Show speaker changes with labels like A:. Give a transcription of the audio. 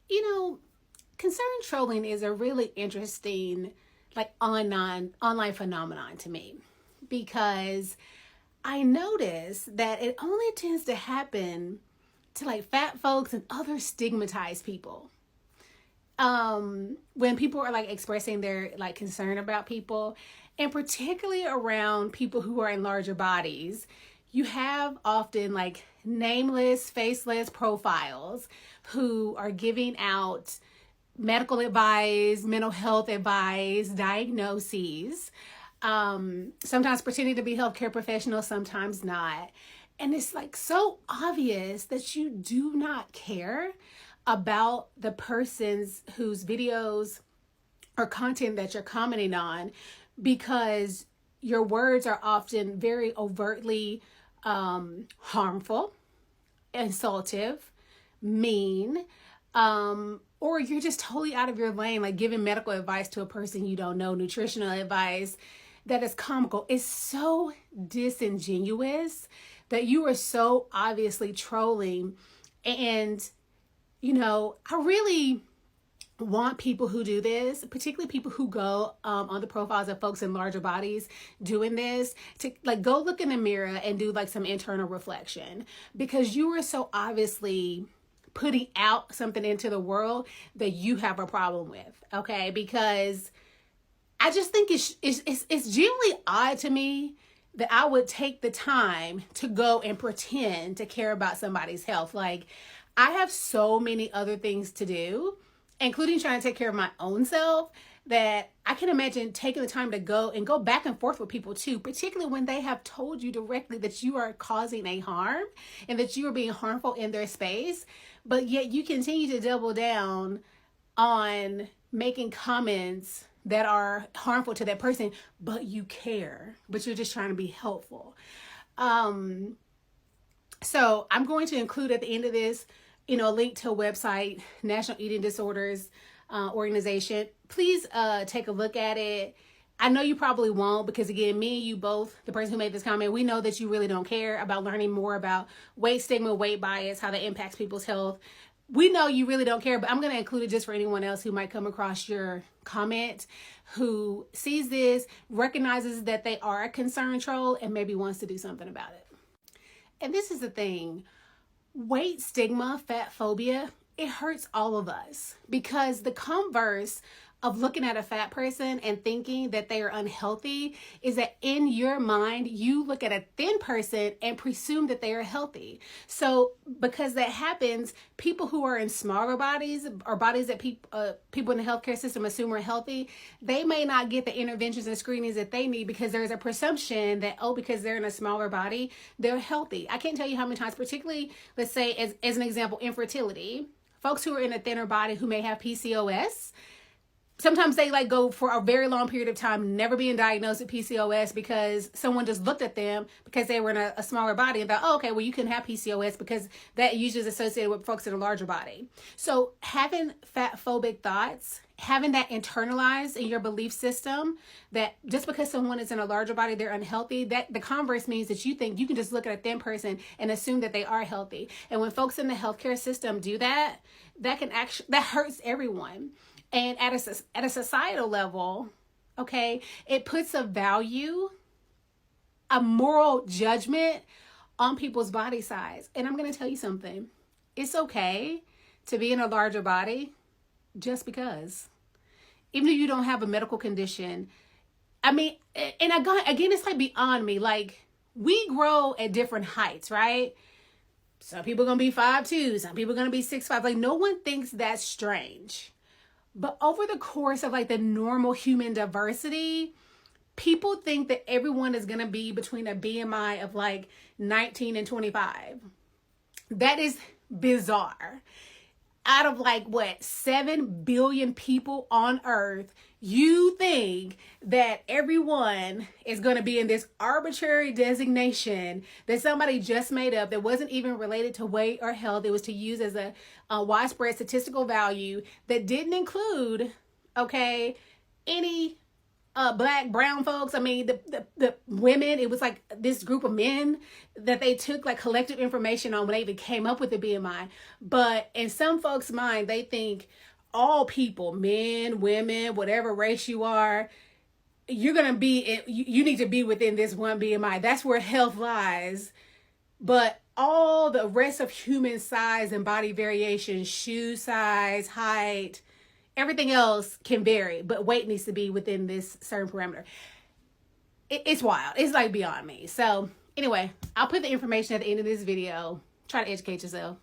A: You know, concern trolling is a really interesting, like, online phenomenon to me, because I notice that it only tends to happen to like fat folks and other stigmatized people. When people are like expressing their like concern about people, and particularly around people who are in larger bodies, you have often like nameless, faceless profiles who are giving out medical advice, mental health advice, diagnoses, sometimes pretending to be healthcare professionals, sometimes not. And it's like so obvious that you do not care about the person's whose videos or content that you're commenting on, because your words are often very overtly harmful, insultive, mean, or you're just totally out of your lane, like giving medical advice to a person you don't know, nutritional advice that is comical. It's so disingenuous that you are so obviously trolling. And, you know, I really want people who do this, particularly people who go on the profiles of folks in larger bodies doing this, to like go look in the mirror and do like some internal reflection, because you are so obviously putting out something into the world that you have a problem with. Okay, because I just think it's genuinely odd to me that I would take the time to go and pretend to care about somebody's health. Like, I have so many other things to do, including trying to take care of my own self, that I can imagine taking the time to go back and forth with people too, particularly when they have told you directly that you are causing a harm and that you are being harmful in their space, but yet you continue to double down on making comments that are harmful to that person, but you care, but you're just trying to be helpful. So I'm going to include at the end of this, you know, a link to a website, National Eating Disorders Organization. Please take a look at it. I know you probably won't, because again, me and you both, the person who made this comment, we know that you really don't care about learning more about weight stigma, weight bias, how that impacts people's health. We know you really don't care, but I'm going to include it just for anyone else who might come across your comment, who sees this, recognizes that they are a concern troll, and maybe wants to do something about it. And this is the thing. Weight stigma, fat phobia, it hurts all of us, because the converse of looking at a fat person and thinking that they are unhealthy is that in your mind, you look at a thin person and presume that they are healthy. So because that happens, people who are in smaller bodies or bodies that people in the healthcare system assume are healthy, they may not get the interventions and screenings that they need, because there's a presumption that, oh, because they're in a smaller body, they're healthy. I can't tell you how many times, particularly, let's say as an example, infertility, folks who are in a thinner body who may have PCOS, sometimes they like go for a very long period of time never being diagnosed with PCOS, because someone just looked at them because they were in a smaller body and thought, oh, okay, well, you can have PCOS, because that usually is associated with folks in a larger body. So having fat phobic thoughts, having that internalized in your belief system, that just because someone is in a larger body, they're unhealthy, that the converse means that you think you can just look at a thin person and assume that they are healthy. And when folks in the healthcare system do that, that hurts everyone. And at a societal level, okay, it puts a value, a moral judgment on people's body size. And I'm going to tell you something. It's okay to be in a larger body just because. Even if you don't have a medical condition. I mean, and again, it's like beyond me. Like, we grow at different heights, right? Some people are going to be 5'2", some people are going to be 6'5". Like, no one thinks that's strange. But over the course of like the normal human diversity, people think that everyone is going to be between a BMI of like 19 and 25. That is bizarre. Out of like, what, 7 billion people on Earth, you think that everyone is going to be in this arbitrary designation that somebody just made up, that wasn't even related to weight or health. It was to use as a widespread statistical value that didn't include, okay, any black, brown folks. I mean, the women, it was like this group of men that they took like collective information on when they even came up with the BMI. But in some folks' mind, they think all people, men, women, whatever race you are, you're going to be, you need to be within this one BMI. That's where health lies. But all the rest of human size and body variation, shoe size, height, everything else can vary, but weight needs to be within this certain parameter. It's wild. It's like beyond me. So anyway, I'll put the information at the end of this video. Try to educate yourself.